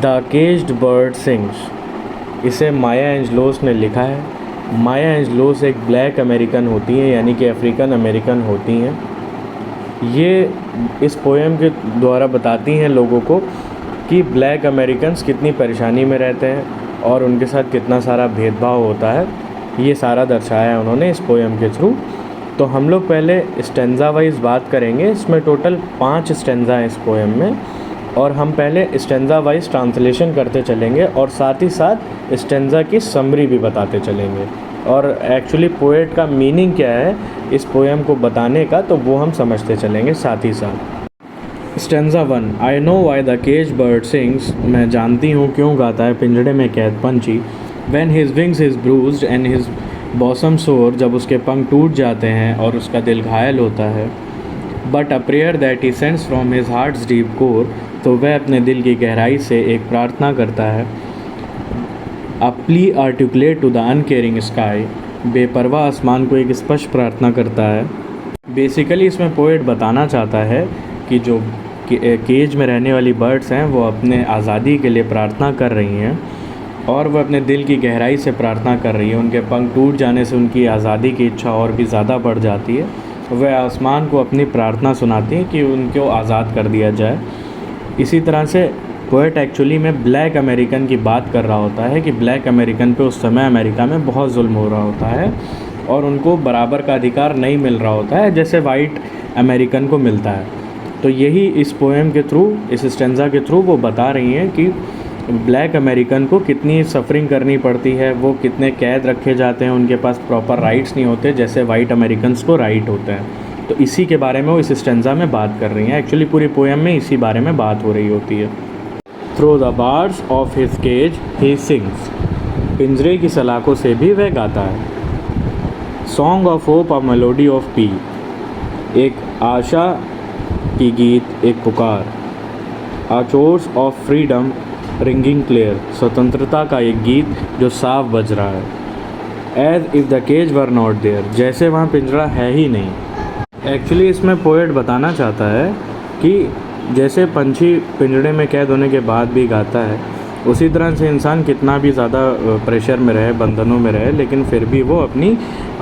The caged bird sings. इसे माया एंजलोस ने लिखा है। माया एंजलोस एक ब्लैक अमेरिकन होती हैं, यानी कि अफ्रीकन अमेरिकन होती हैं। ये इस पोएम के द्वारा बताती हैं लोगों को कि ब्लैक अमेरिकन्स कितनी परेशानी में रहते हैं और उनके साथ कितना सारा भेदभाव होता है। ये सारा दर्शाया है उन्होंने इस पोएम के थ्रू। तो हम लोग पहले स्टेंजा वाइज बात करेंगे। इसमें टोटल 5 स्टेंजा हैं इस पोएम में, और हम पहले स्टेंजा वाइज ट्रांसलेशन करते चलेंगे और साथ ही साथ स्टेंजा की समरी भी बताते चलेंगे, और एक्चुअली पोएट का मीनिंग क्या है इस पोएम को बताने का, तो वो हम समझते चलेंगे साथ ही साथ। Stanza 1। I know why the cage bird sings. मैं जानती हूँ क्यों गाता है पिंजड़े में कैद पंछी। When his wings is bruised and his bosom सोर। जब उसके पंख टूट जाते हैं और उसका दिल घायल होता है। But a prayer that he sends from his hearts deep core. तो वह अपने दिल की गहराई से एक प्रार्थना करता है। A plea articulate to the uncaring sky. बेपरवाह आसमान को एक स्पष्ट प्रार्थना करता है। बेसिकली इसमें पोएट बताना चाहता है कि जो केज में रहने वाली बर्ड्स हैं वो अपने आज़ादी के लिए प्रार्थना कर रही हैं, और वह अपने दिल की गहराई से प्रार्थना कर रही है। उनके पंख टूट जाने से उनकी आज़ादी की इच्छा और भी ज़्यादा बढ़ जाती है। वह आसमान को अपनी प्रार्थना सुनाती हैं कि उनको आज़ाद कर दिया जाए। इसी तरह से पोएट एक्चुअली में ब्लैक अमेरिकन की बात कर रहा होता है कि ब्लैक अमेरिकन पे उस समय अमेरिका में बहुत जुल्म हो रहा होता है और उनको बराबर का अधिकार नहीं मिल रहा होता है जैसे वाइट अमेरिकन को मिलता है। तो यही इस पोएम के थ्रू, इस स्टेंजा के थ्रू वो बता रही हैं कि ब्लैक अमेरिकन को कितनी सफ़रिंग करनी पड़ती है, वो कितने कैद रखे जाते हैं, उनके पास प्रॉपर राइट्स नहीं होते जैसे वाइट अमेरिकन्स को राइट होते हैं। तो इसी के बारे में वो इस स्टेंजा में बात कर रही हैं। एक्चुअली पूरी पोएम में इसी बारे में बात हो रही होती है। Through the bars of his cage he sings. पिंजरे की सलाखों से भी वह गाता है। Song of hope, a melody of plea. एक आशा की गीत, एक पुकार। A chorus of freedom ringing clear. स्वतंत्रता का एक गीत जो साफ बज रहा है। As if the cage were not there. जैसे वहाँ पिंजरा है ही नहीं। एक्चुअली इसमें पोएट बताना चाहता है कि जैसे पंछी पिंजरे में कैद होने के बाद भी गाता है, उसी तरह से इंसान कितना भी ज़्यादा प्रेशर में रहे, बंधनों में रहे, लेकिन फिर भी वो अपनी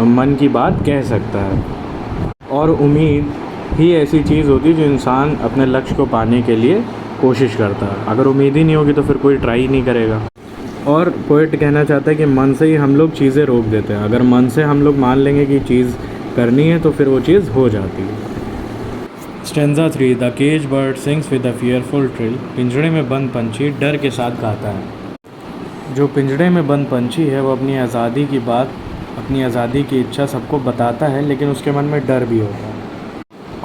मन की बात कह सकता है। और उम्मीद ही ऐसी चीज़ होती है जो इंसान अपने लक्ष्य को पाने के लिए कोशिश करता है। अगर उम्मीद ही नहीं होगी तो फिर कोई ट्राई नहीं करेगा। और पोएट कहना चाहता है कि मन से ही हम लोग चीज़ें रोक देते हैं। अगर मन से हम लोग मान लेंगे कि चीज़ करनी है तो फिर वो चीज़ हो जाती है। Stanza 3। The cage bird sings with a fearful trill. पिंजड़े में बंद पंछी डर के साथ गाता है। जो पिंजड़े में बंद पंछी है वो अपनी आज़ादी की बात, अपनी आज़ादी की इच्छा सबको बताता है, लेकिन उसके मन में डर भी होता है।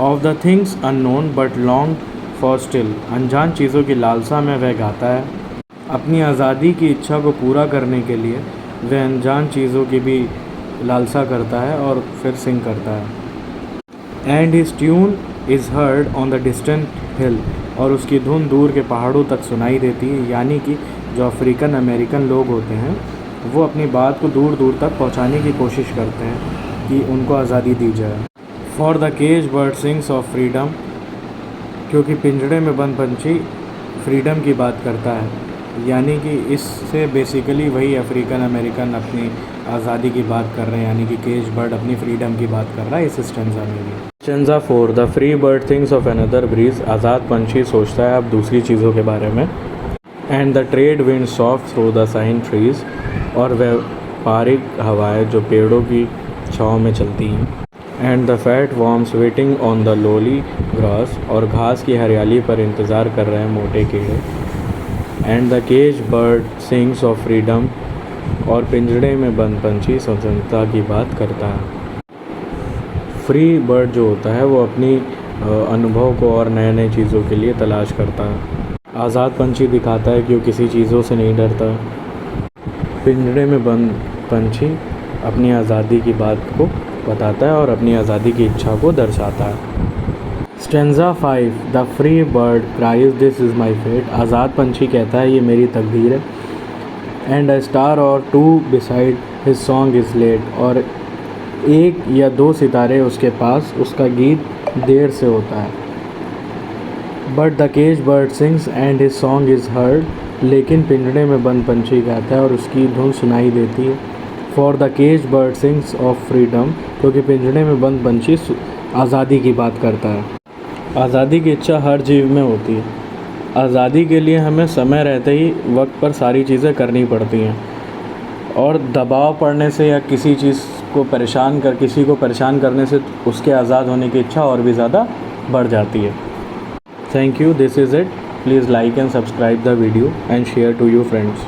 Of the things unknown but long for still. अनजान चीज़ों की लालसा में वह गाता है। अपनी आज़ादी की इच्छा को पूरा करने के लिए वह अनजान चीज़ों की भी लालसा करता है और फिर सिंग करता है। And his tune is heard on the distant hill. और उसकी धुन दूर के पहाड़ों तक सुनाई देती है। यानी कि जो अफ्रीकन अमेरिकन लोग होते हैं वो अपनी बात को दूर दूर तक पहुंचाने की कोशिश करते हैं कि उनको आज़ादी दी जाए। For the cage bird sings of freedom. क्योंकि पिंजड़े में बंद पंछी फ्रीडम की बात करता है, यानी कि इससे बेसिकली वही अफ्रीकन अमेरिकन अपनी आज़ादी की बात कर रहे हैं, यानी कि केज बर्ड अपनी फ्रीडम की बात कर रहा है इस स्टेंजा में भी। Stanza 4। The free bird thinks of another breeze. आज़ाद पंछी सोचता है अब दूसरी चीज़ों के बारे में। And the trade wind soft through the sighing trees. और वह पारिक हवाएं जो पेड़ों की छाँव में चलती हैं। And the fat worms waiting on the lolly grass. और घास की हरियाली पर इंतज़ार कर रहे हैं मोटे कीड़े। And the cage bird sings of freedom. और पिंजड़े में बंद पंछी स्वतंत्रता की बात करता है। फ्री बर्ड जो होता है वो अपनी अनुभव को और नए नए चीज़ों के लिए तलाश करता है। आज़ाद पंछी दिखाता है कि वो किसी चीज़ों से नहीं डरता। पिंजड़े में बंद पंछी अपनी आज़ादी की बात को बताता है और अपनी आज़ादी की इच्छा को दर्शाता है। Stanza 5। The free bird cries this is my fate. आज़ाद पंछी कहता है ये मेरी तकदीर है। एंड अ स्टार और 2 beside his song is late. और 1 या 2 सितारे उसके पास, उसका गीत देर से होता है। But the cage bird sings and his song is heard लेकिन पिंजड़े में बंद पंछी गाता है और उसकी धुन सुनाई देती है। For the cage bird sings of freedom, क्योंकि पिंजड़े में बंद पंछी आज़ादी की बात करता है। आज़ादी की इच्छा हर जीव में होती है। आज़ादी के लिए हमें समय रहते ही वक्त पर सारी चीज़ें करनी पड़ती हैं, और दबाव पड़ने से या किसी को परेशान करने से उसके आज़ाद होने की इच्छा और भी ज़्यादा बढ़ जाती है। Thank you, this is it. Please like and subscribe the video and share to your friends.